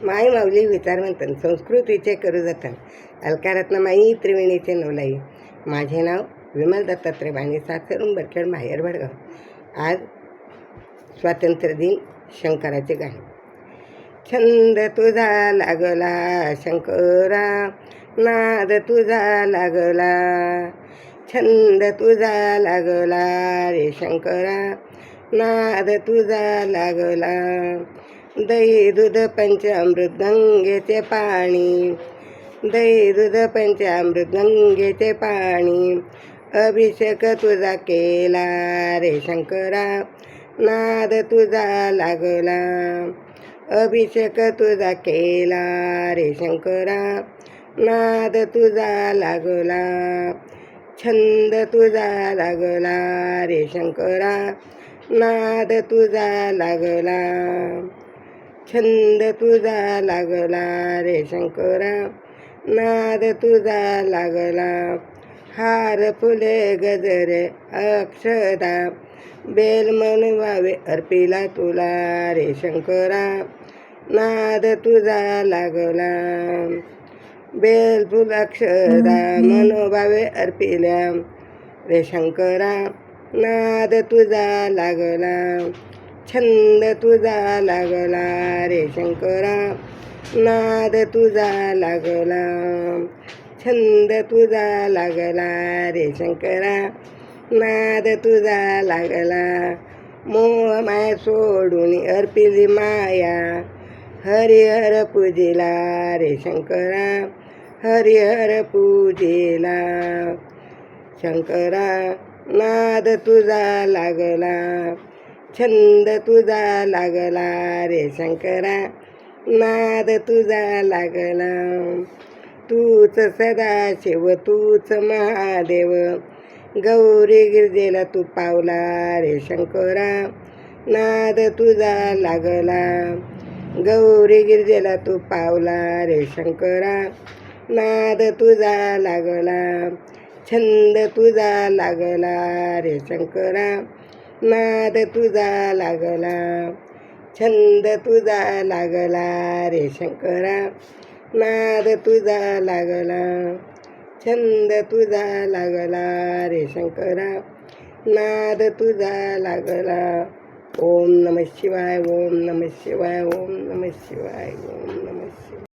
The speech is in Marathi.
माई माऊली विचारवंतन संस्कृतीचे करू जतन अलकारत्न माई त्रिवेणीचे नवलाई. माझे नाव विमल दत्तात्रय बाणी, सासर उंबरखेड, माहेर भडगाव. आज स्वातंत्र्य दिन, शंकराचे गाणे. छंद तुझा लागला शंकरा, नाद तुझा लागला, छंद तुझा लागला रे शंकरा, नाद तुझा लागला. दही दूध पंचामृत गंगेचे पाणी, दही दूध पंचामृत गंगेचे पाणी, अभिषेक तुझा केला रे शंकरा, नाद तुझा लागला, अभिषेक तुझा केला रे शंकरा, नाद तुझा लागला. छंद तुझा लागला रे शंकरा, नाद तुझा लागला, छंद तुझा लागला रे शंकरा, नाद तुझा लागला. हार फुले गजरे अक्षदा, बेल मनवावे अर्पिला तुला रे शंकरा, नाद तुझा लागला. बेल फुल अक्षदा मनोभावे अर्पिल्या रे शंकरा, नाद तुझा लागला. छंद तुझा लागला रे शंकरा, नाद तुझा लागला, छंद तुझा लागला रे शंकरा, नाद तुझा लागला. मोह माया सोडून अर्पिली माया, हरिहर पूजिला रे शंकरा, हरिहर पूजिला शंकरा, नाद तुझा लागला. छंद तुझा लागला रे शंकरा, नाद तुझा लागला. तूच सदाशिव तूच महादेव, गौरी गिरजेला तू पावला रे शंकरा, नाद तुझा लागला. गौरी गिरजेला तू पावला रे शंकरा, नाद तुझा लागला. छंद तुझा लागला रे शंकरा, नाद तुझा लागला, छंद तुझा लागला रे शंकरा, नाद तुझा लागला, छंद तुझा लागला रे शंकरा, नाद तुझा लागला. ओम नमः शिवाय, ओम नमः शिवाय, ओम नमः शिवाय, ओम नमः शिवाय.